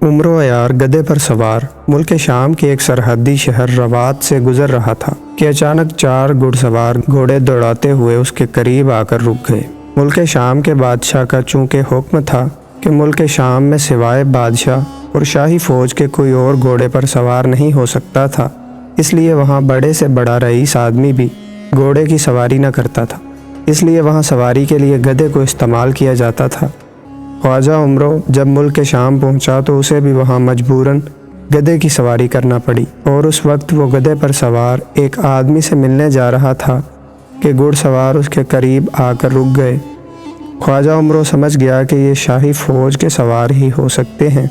عمر و عیار گدے پر سوار ملک شام کے ایک سرحدی شہر روات سے گزر رہا تھا کہ اچانک 4 گھڑ سوار گھوڑے دوڑاتے ہوئے اس کے قریب آ کر رک گئے۔ ملک شام کے بادشاہ کا چونکہ حکم تھا کہ ملک شام میں سوائے بادشاہ اور شاہی فوج کے کوئی اور گھوڑے پر سوار نہیں ہو سکتا تھا، اس لیے وہاں بڑے سے بڑا رئیس آدمی بھی گھوڑے کی سواری نہ کرتا تھا، اس لیے وہاں سواری کے لیے گدھے کو استعمال کیا جاتا تھا۔ خواجہ عمرو جب ملک شام پہنچا تو اسے بھی وہاں مجبوراً گدھے کی سواری کرنا پڑی، اور اس وقت وہ گدھے پر سوار ایک آدمی سے ملنے جا رہا تھا کہ گھڑ سوار اس کے قریب آ کر رک گئے۔ خواجہ عمرو سمجھ گیا کہ یہ شاہی فوج کے سوار ہی ہو سکتے ہیں،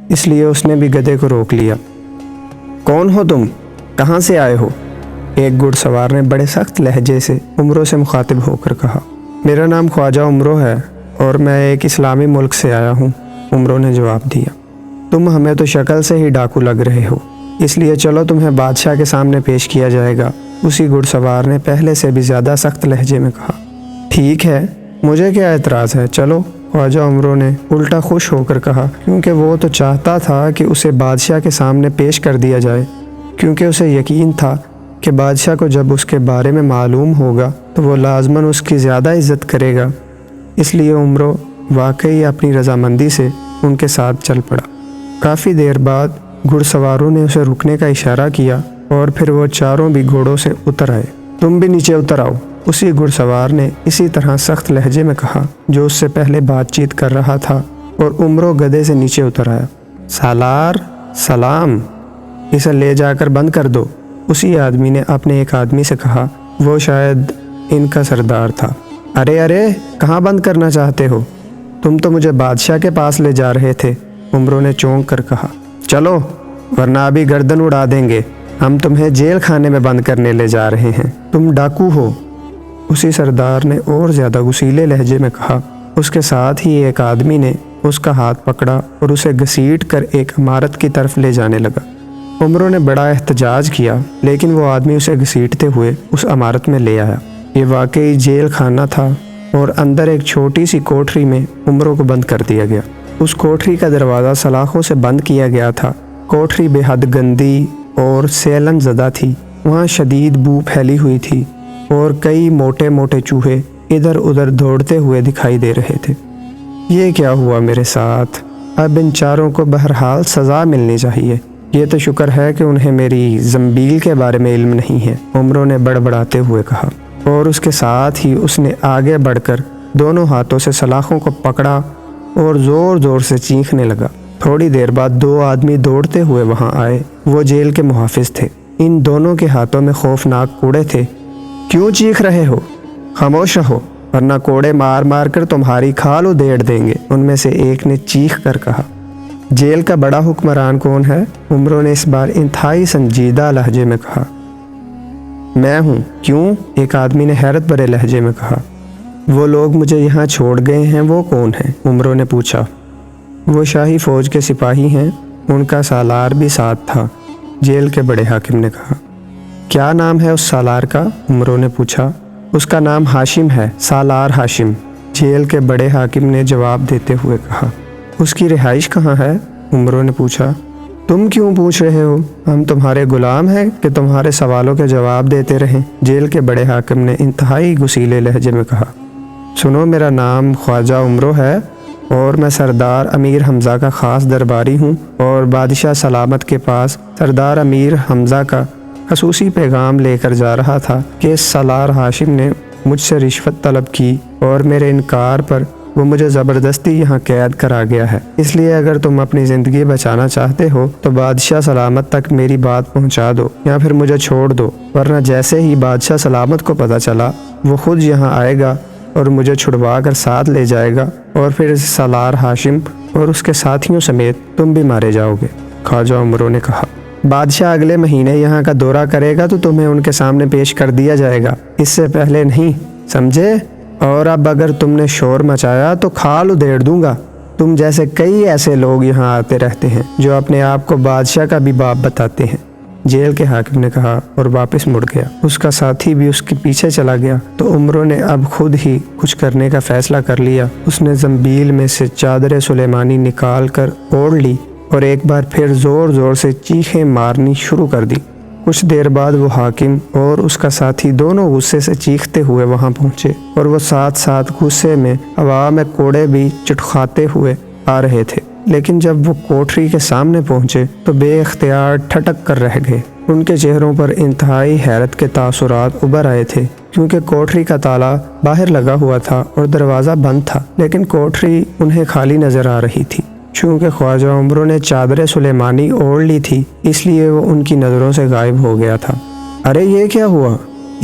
اس لیے اس نے بھی گدھے کو روک لیا۔ کون ہو تم؟ کہاں سے آئے ہو؟ ایک گھڑ سوار نے بڑے سخت لہجے سے عمرو سے مخاطب ہو کر کہا۔ میرا نام خواجہ عمرو ہے اور میں ایک اسلامی ملک سے آیا ہوں، عمرو نے جواب دیا۔ تم ہمیں تو شکل سے ہی ڈاکو لگ رہے ہو، اس لیے چلو تمہیں بادشاہ کے سامنے پیش کیا جائے گا، اسی گھڑ سوار نے پہلے سے بھی زیادہ سخت لہجے میں کہا۔ ٹھیک ہے، مجھے کیا اعتراض ہے، چلو، خواجہ عمرو نے الٹا خوش ہو کر کہا، کیونکہ وہ تو چاہتا تھا کہ اسے بادشاہ کے سامنے پیش کر دیا جائے، کیونکہ اسے یقین تھا کہ بادشاہ کو جب اس کے بارے میں معلوم ہوگا تو وہ لازماً اس کی زیادہ عزت کرے گا۔ اس لیے عمرو واقعی اپنی رضامندی سے ان کے ساتھ چل پڑا۔ کافی دیر بعد گھڑ سواروں نے اسے رکنے کا اشارہ کیا اور پھر وہ چاروں بھی گھوڑوں سے اتر آئے۔ تم بھی نیچے اتر آؤ، اسی گھڑ سوار نے اسی طرح سخت لہجے میں کہا جو اس سے پہلے بات چیت کر رہا تھا، اور عمرو گدھے سے نیچے اتر آیا۔ سالار، سلام، اسے لے جا کر بند کر دو، اسی آدمی نے اپنے ایک آدمی سے کہا، وہ شاید ان کا سردار تھا۔ ارے کہاں بند کرنا چاہتے ہو؟ تم تو مجھے بادشاہ کے پاس لے جا رہے تھے، عمرو نے چونک کر کہا۔ چلو، ورنہ ابھی گردن اڑا دیں گے، ہم تمہیں جیل خانے میں بند کرنے لے جا رہے ہیں، تم ڈاکو ہو، اسی سردار نے اور زیادہ غصیلے لہجے میں کہا۔ اس کے ساتھ ہی ایک آدمی نے اس کا ہاتھ پکڑا اور اسے گھسیٹ کر ایک عمارت کی طرف لے جانے لگا۔ عمرو نے بڑا احتجاج کیا، لیکن وہ آدمی اسے گھسیٹتے ہوئے اس عمارت میں لے آیا۔ یہ واقعی جیل خانہ تھا، اور اندر ایک چھوٹی سی کوٹری میں عمرو کو بند کر دیا گیا۔ اس کوٹری کا دروازہ سلاخوں سے بند کیا گیا تھا۔ کوٹری بے حد گندی اور سیلن زدہ تھی، وہاں شدید بو پھیلی ہوئی تھی، اور کئی موٹے موٹے چوہے ادھر ادھر دوڑتے ہوئے دکھائی دے رہے تھے۔ یہ کیا ہوا میرے ساتھ؟ اب ان چاروں کو بہرحال سزا ملنی چاہیے۔ یہ تو شکر ہے کہ انہیں میری زنبیل کے بارے میں علم نہیں ہے، عمرو نے بڑبڑاتے ہوئے کہا، اور اس کے ساتھ ہی اس نے آگے بڑھ کر دونوں ہاتھوں سے سلاخوں کو پکڑا اور زور زور سے چیخنے لگا۔ تھوڑی دیر بعد 2 آدمی دوڑتے ہوئے وہاں آئے، وہ جیل کے محافظ تھے۔ ان دونوں کے ہاتھوں میں خوفناک کوڑے تھے۔ کیوں چیخ رہے ہو؟ خاموش رہو، ورنہ کوڑے مار مار کر تمہاری کھال ادھیڑ دیں گے، ان میں سے ایک نے چیخ کر کہا۔ جیل کا بڑا حکمران کون ہے؟ عمرو نے اس بار انتہائی سنجیدہ لہجے میں کہا۔ میں ہوں۔ کیوں؟ ایک آدمی نے حیرت بھرے لہجے میں کہا۔ وہ لوگ مجھے یہاں چھوڑ گئے ہیں، وہ کون ہیں؟ عمرو نے پوچھا۔ وہ شاہی فوج کے سپاہی ہیں، ان کا سالار بھی ساتھ تھا، جیل کے بڑے حاکم نے کہا۔ کیا نام ہے اس سالار کا؟ عمرو نے پوچھا۔ اس کا نام ہاشم ہے، سالار ہاشم، جیل کے بڑے حاکم نے جواب دیتے ہوئے کہا۔ اس کی رہائش کہاں ہے؟ عمرو نے پوچھا۔ تم کیوں پوچھ رہے ہو؟ ہم تمہارے غلام ہیں کہ تمہارے سوالوں کے جواب دیتے رہیں، جیل کے بڑے حاکم نے انتہائی غصیلے لہجے میں کہا۔ سنو، میرا نام خواجہ عمرو ہے، اور میں سردار امیر حمزہ کا خاص درباری ہوں، اور بادشاہ سلامت کے پاس سردار امیر حمزہ کا خصوصی پیغام لے کر جا رہا تھا کہ سالار ہاشم نے مجھ سے رشوت طلب کی، اور میرے انکار پر وہ مجھے زبردستی یہاں قید کرا گیا ہے۔ اس لیے اگر تم اپنی زندگی بچانا چاہتے ہو تو بادشاہ سلامت تک میری بات پہنچا دو، یا پھر مجھے چھوڑ دو، ورنہ جیسے ہی بادشاہ سلامت کو پتہ چلا وہ خود یہاں آئے گا اور مجھے چھڑوا کر ساتھ لے جائے گا، اور پھر سالار ہاشم اور اس کے ساتھیوں سمیت تم بھی مارے جاؤ گے۔ خواجہ عمرو نے کہا۔ بادشاہ اگلے مہینے یہاں کا دورہ کرے گا تو تمہیں ان کے سامنے پیش کر دیا جائے گا، اس سے پہلے نہیں، سمجھے؟ اور اب اگر تم نے شور مچایا تو کھال ادھیڑ دوں گا۔ تم جیسے کئی ایسے لوگ یہاں آتے رہتے ہیں جو اپنے آپ کو بادشاہ کا بھی باپ بتاتے ہیں، جیل کے حاکم نے کہا، اور واپس مڑ گیا۔ اس کا ساتھی بھی اس کے پیچھے چلا گیا تو عمرو نے اب خود ہی کچھ کرنے کا فیصلہ کر لیا۔ اس نے زنبیل میں سے چادر سلیمانی نکال کر اوڑھ لی اور ایک بار پھر زور زور سے چیخیں مارنی شروع کر دی۔ کچھ دیر بعد وہ حاکم اور اس کا ساتھی دونوں غصے سے چیختے ہوئے وہاں پہنچے اور وہ ساتھ ساتھ غصے میں ہوا میں کوڑے بھی چٹخاتے ہوئے آ رہے تھے، لیکن جب وہ کوٹری کے سامنے پہنچے تو بے اختیار ٹھٹک کر رہ گئے۔ ان کے چہروں پر انتہائی حیرت کے تاثرات ابھر آئے تھے، کیونکہ کوٹری کا تالا باہر لگا ہوا تھا اور دروازہ بند تھا، لیکن کوٹری انہیں خالی نظر آ رہی تھی۔ چونکہ خواجہ عمرو نے چادر سلیمانی اوڑھ لی تھی، اس لیے وہ ان کی نظروں سے غائب ہو گیا تھا۔ ارے یہ کیا ہوا؟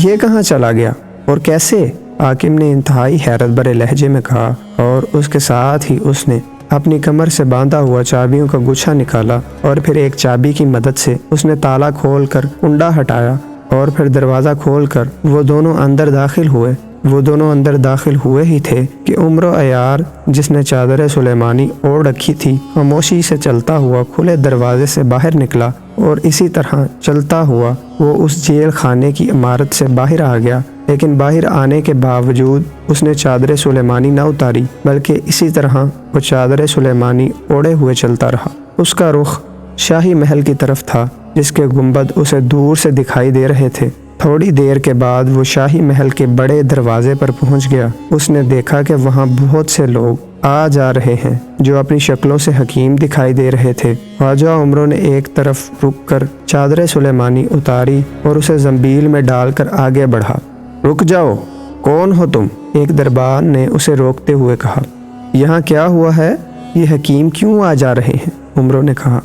یہ کہاں چلا گیا اور کیسے؟ حاکم نے انتہائی حیرت بھرے لہجے میں کہا، اور اس کے ساتھ ہی اس نے اپنی کمر سے باندھا ہوا چابیوں کا گچھا نکالا اور پھر ایک چابی کی مدد سے اس نے تالا کھول کر کنڈا ہٹایا اور پھر دروازہ کھول کر وہ دونوں اندر داخل ہوئے ہی تھے کہ عمرو عیار، جس نے چادر سلیمانی اوڑھ رکھی تھی، خاموشی سے چلتا ہوا کھلے دروازے سے باہر نکلا اور اسی طرح چلتا ہوا وہ اس جیل خانے کی عمارت سے باہر آ گیا۔ لیکن باہر آنے کے باوجود اس نے چادر سلیمانی نہ اتاری، بلکہ اسی طرح وہ چادر سلیمانی اوڑھے ہوئے چلتا رہا۔ اس کا رخ شاہی محل کی طرف تھا، جس کے گنبد اسے دور سے دکھائی دے رہے تھے۔ تھوڑی دیر کے بعد وہ شاہی محل کے بڑے دروازے پر پہنچ گیا۔ اس نے دیکھا کہ وہاں بہت سے لوگ آ جا رہے ہیں جو اپنی شکلوں سے حکیم دکھائی دے رہے تھے۔ خواجہ عمرو نے ایک طرف رک کر چادر سلیمانی اتاری اور اسے زنبیل میں ڈال کر آگے بڑھا۔ رک جاؤ، کون ہو تم؟ ایک دربان نے اسے روکتے ہوئے کہا۔ یہاں کیا ہوا ہے؟ یہ حکیم کیوں آ جا رہے ہیں؟ عمرو نے کہا۔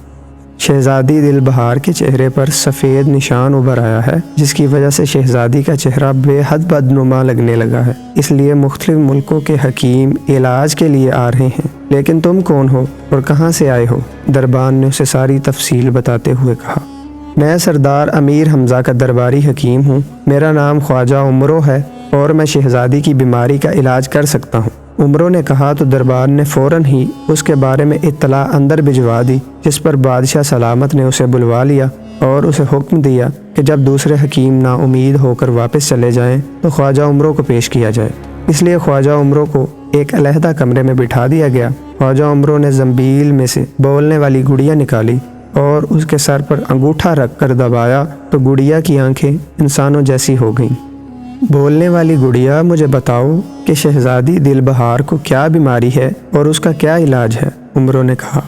شہزادی دل بہار کے چہرے پر سفید نشان ابھر آیا ہے، جس کی وجہ سے شہزادی کا چہرہ بے حد بدنما لگنے لگا ہے، اس لیے مختلف ملکوں کے حکیم علاج کے لیے آ رہے ہیں۔ لیکن تم کون ہو اور کہاں سے آئے ہو؟ دربان نے اسے ساری تفصیل بتاتے ہوئے کہا۔ میں سردار امیر حمزہ کا درباری حکیم ہوں، میرا نام خواجہ عمرو ہے اور میں شہزادی کی بیماری کا علاج کر سکتا ہوں۔ عمرو نے کہا تو دربار نے فوراً ہی اس کے بارے میں اطلاع اندر بھجوا دی، جس پر بادشاہ سلامت نے اسے بلوا لیا اور اسے حکم دیا کہ جب دوسرے حکیم نا امید ہو کر واپس چلے جائیں تو خواجہ عمرو کو پیش کیا جائے۔ اس لیے خواجہ عمرو کو ایک علیحدہ کمرے میں بٹھا دیا گیا۔ خواجہ عمرو نے زنبیل میں سے بولنے والی گڑیا نکالی اور اس کے سر پر انگوٹھا رکھ کر دبایا تو گڑیا کی آنکھیں انسانوں جیسی ہو گئیں۔ بولنے والی گڑیا، مجھے بتاؤ کہ شہزادی دل بہار کو کیا بیماری ہے اور اس کا کیا علاج ہے؟ عمرو نے کہا۔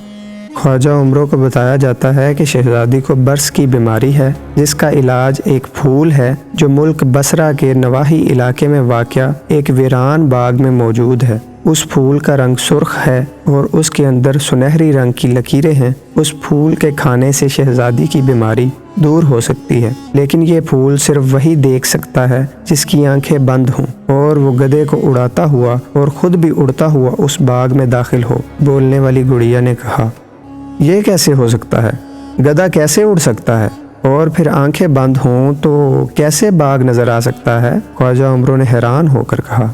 خواجہ عمرو کو بتایا جاتا ہے کہ شہزادی کو برس کی بیماری ہے، جس کا علاج ایک پھول ہے جو ملک بصرہ کے نواحی علاقے میں واقع ایک ویران باغ میں موجود ہے۔ اس پھول کا رنگ سرخ ہے اور اس کے اندر سنہری رنگ کی لکیریں ہیں۔ اس پھول کے کھانے سے شہزادی کی بیماری دور ہو سکتی ہے، لیکن یہ پھول صرف وہی دیکھ سکتا ہے جس کی آنکھیں بند ہوں اور وہ گدھے کو اڑاتا ہوا اور خود بھی اڑتا ہوا اس باغ میں داخل ہو۔ بولنے والی گڑیا نے کہا، یہ کیسے ہو سکتا ہے؟ گدھا کیسے اڑ سکتا ہے؟ اور پھر آنکھیں بند ہوں تو کیسے باغ نظر آ سکتا ہے؟ خواجہ عمرو نے حیران ہو کر کہا۔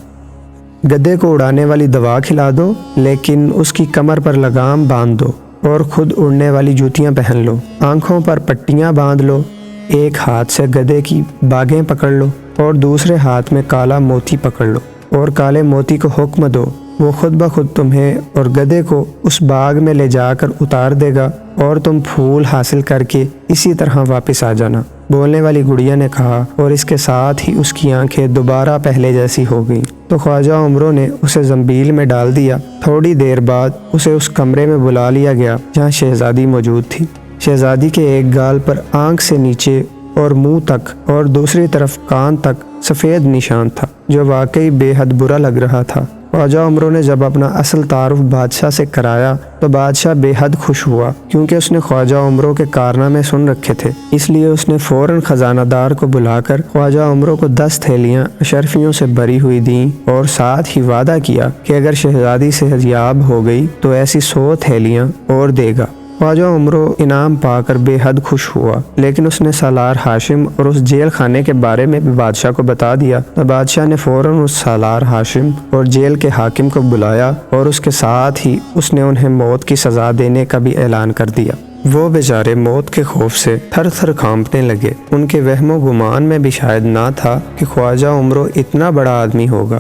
گدھے کو اڑانے والی دوا کھلا دو، لیکن اس کی کمر پر لگام باندھ دو اور خود اڑنے والی جوتیاں پہن لو، آنکھوں پر پٹیاں باندھ لو، ایک ہاتھ سے گدھے کی باگیں پکڑ لو اور دوسرے ہاتھ میں کالا موتی پکڑ لو اور کالے موتی کو حکم دو، وہ خود بخود تمہیں اور گدھے کو اس باغ میں لے جا کر اتار دے گا اور تم پھول حاصل کر کے اسی طرح واپس آ جانا۔ بولنے والی گڑیا نے کہا، اور اس کے ساتھ ہی اس کی آنکھیں دوبارہ پہلے جیسی ہو گئیں۔ تو خواجہ عمرو نے اسے زنبیل میں ڈال دیا۔ تھوڑی دیر بعد اسے اس کمرے میں بلا لیا گیا جہاں شہزادی موجود تھی۔ شہزادی کے ایک گال پر آنکھ سے نیچے اور منہ تک اور دوسری طرف کان تک سفید نشان تھا، جو واقعی بے حد برا لگ رہا تھا۔ خواجہ عمرو نے جب اپنا اصل تعارف بادشاہ سے کرایا تو بادشاہ بے حد خوش ہوا، کیونکہ اس نے خواجہ عمرو کے کارنامے سن رکھے تھے۔ اس لیے اس نے فوراً خزانہ دار کو بلا کر خواجہ عمرو کو 10 تھیلیاں اشرفیوں سے بھری ہوئی دیں اور ساتھ ہی وعدہ کیا کہ اگر شہزادی صحت یاب ہو گئی تو ایسی 100 تھیلیاں اور دے گا۔ خواجہ عمرو انعام پا کر بے حد خوش ہوا، لیکن اس نے سالار ہاشم اور اس جیل خانے کے بارے میں بھی بادشاہ کو بتا دیا۔ تو بادشاہ نے فوراً اس سالار ہاشم اور جیل کے حاکم کو بلایا اور اس کے ساتھ ہی اس نے انہیں موت کی سزا دینے کا بھی اعلان کر دیا۔ وہ بیچارے موت کے خوف سے تھر تھر کانپنے لگے۔ ان کے وہم و گمان میں بھی شاید نہ تھا کہ خواجہ عمرو اتنا بڑا آدمی ہوگا۔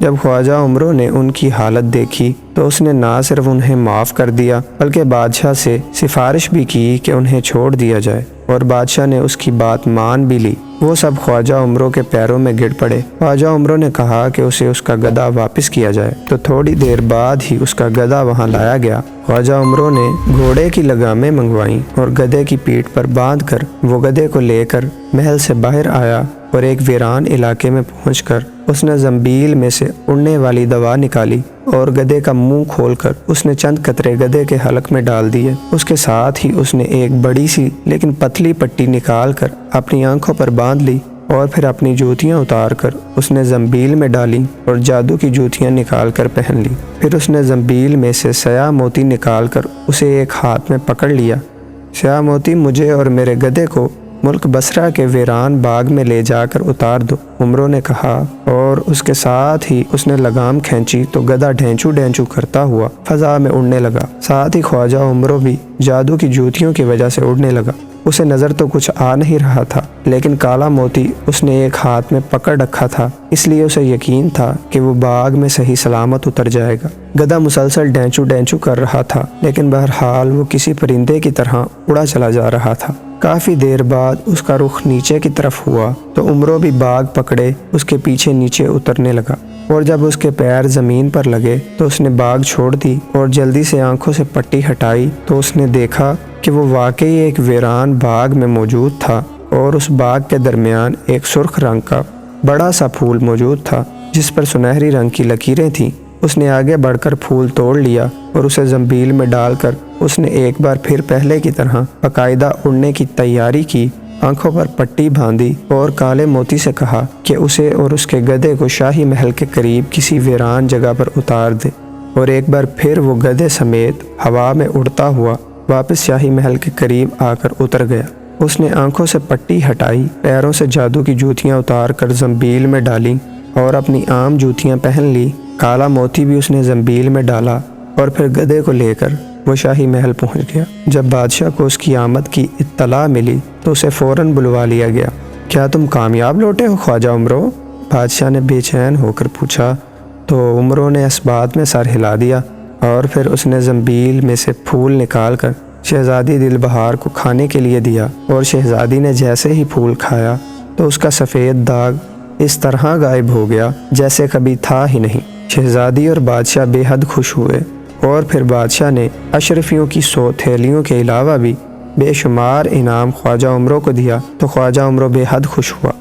جب خواجہ عمرو نے ان کی حالت دیکھی تو اس نے نہ صرف انہیں معاف کر دیا بلکہ بادشاہ سے سفارش بھی کی کہ انہیں چھوڑ دیا جائے، اور بادشاہ نے اس کی بات مان بھی لی۔ وہ سب خواجہ عمرو کے پیروں میں گر پڑے۔ خواجہ عمرو نے کہا کہ اسے اس کا گدھا واپس کیا جائے، تو تھوڑی دیر بعد ہی اس کا گدھا وہاں لایا گیا۔ خواجہ عمرو نے گھوڑے کی لگامیں منگوائیں اور گدھے کی پیٹھ پر باندھ کر وہ گدھے کو لے کر محل سے باہر آیا، اور ایک ویران علاقے میں پہنچ کر اس نے زنبیل میں سے اڑنے والی دوا نکالی اور گدھے کا منہ کھول کر اس نے چند قطرے گدھے کے حلق میں ڈال دیے۔ اس کے ساتھ ہی اس نے ایک بڑی سی لیکن پتلی پٹی نکال کر اپنی آنکھوں پر باندھ لی، اور پھر اپنی جوتیاں اتار کر اس نے زنبیل میں ڈالیں اور جادو کی جوتیاں نکال کر پہن لی۔ پھر اس نے زنبیل میں سے سیاہ موتی نکال کر اسے ایک ہاتھ میں پکڑ لیا۔ سیاہ موتی مجھے اور میرے گدھے کو ملک بصرہ کے ویران باغ میں لے جا کر اتار دو، عمرو نے کہا، اور اس کے ساتھ ہی اس نے لگام کھینچی تو گدھا ڈھینچو ڈھینچو کرتا ہوا فضا میں اڑنے لگا۔ ساتھ ہی خواجہ عمرو بھی جادو کی جوتیوں کی وجہ سے اڑنے لگا۔ اسے نظر تو کچھ آ نہیں رہا تھا، لیکن کالا موتی اس نے ایک ہاتھ میں پکڑ رکھا تھا، اس لیے اسے یقین تھا کہ وہ باغ میں صحیح سلامت اتر جائے گا۔ گدھا مسلسل ڈینچو ڈینچو کر رہا تھا، لیکن بہرحال وہ کسی پرندے کی طرح اڑا چلا جا رہا تھا۔ کافی دیر بعد اس کا رخ نیچے کی طرف ہوا تو عمرو بھی باغ پکڑے اس کے پیچھے نیچے اترنے لگا، اور جب اس کے پیر زمین پر لگے تو اس نے باغ چھوڑ دی اور جلدی سے آنکھوں سے پٹی ہٹائی تو اس نے دیکھا کہ وہ واقعی ایک ویران باغ میں موجود تھا، اور اس باغ کے درمیان ایک سرخ رنگ کا بڑا سا پھول موجود تھا جس پر سنہری رنگ کی لکیریں تھیں۔ اس نے آگے بڑھ کر پھول توڑ لیا اور اسے زنبیل میں ڈال کر اس نے ایک بار پھر پہلے کی طرح باقاعدہ اڑنے کی تیاری کی، آنکھوں پر پٹی باندھی اور کالے موتی سے کہا کہ اسے اور اس کے گدھے کو شاہی محل کے قریب کسی ویران جگہ پر اتار دے، اور ایک بار پھر وہ گدھے سمیت ہوا میں اڑتا ہوا واپس شاہی محل کے قریب آ کر اتر گیا۔ اس نے آنکھوں سے پٹی ہٹائی، پیروں سے جادو کی جوتیاں اتار کر زنبیل میں ڈالیں اور اپنی عام جوتیاں پہن لی۔ کالا موتی بھی اس نے زنبیل میں ڈالا اور پھر گدھے کو لے کر وہ شاہی محل پہنچ گیا۔ جب بادشاہ کو اس کی آمد کی اطلاع ملی تو اسے فوراً بلوا لیا گیا۔ کیا تم کامیاب لوٹے ہو خواجہ عمرو؟ بادشاہ نے بے چین ہو کر پوچھا، تو عمرو نے اس بات میں سر ہلا دیا، اور پھر اس نے زنبیل میں سے پھول نکال کر شہزادی دل بہار کو کھانے کے لیے دیا، اور شہزادی نے جیسے ہی پھول کھایا تو اس کا سفید داغ اس طرح غائب ہو گیا جیسے کبھی تھا ہی نہیں۔ شہزادی اور بادشاہ بے حد خوش ہوئے، اور پھر بادشاہ نے اشرفیوں کی 100 تھیلیوں کے علاوہ بھی بے شمار انعام خواجہ عمرو کو دیا، تو خواجہ عمرو بے حد خوش ہوا۔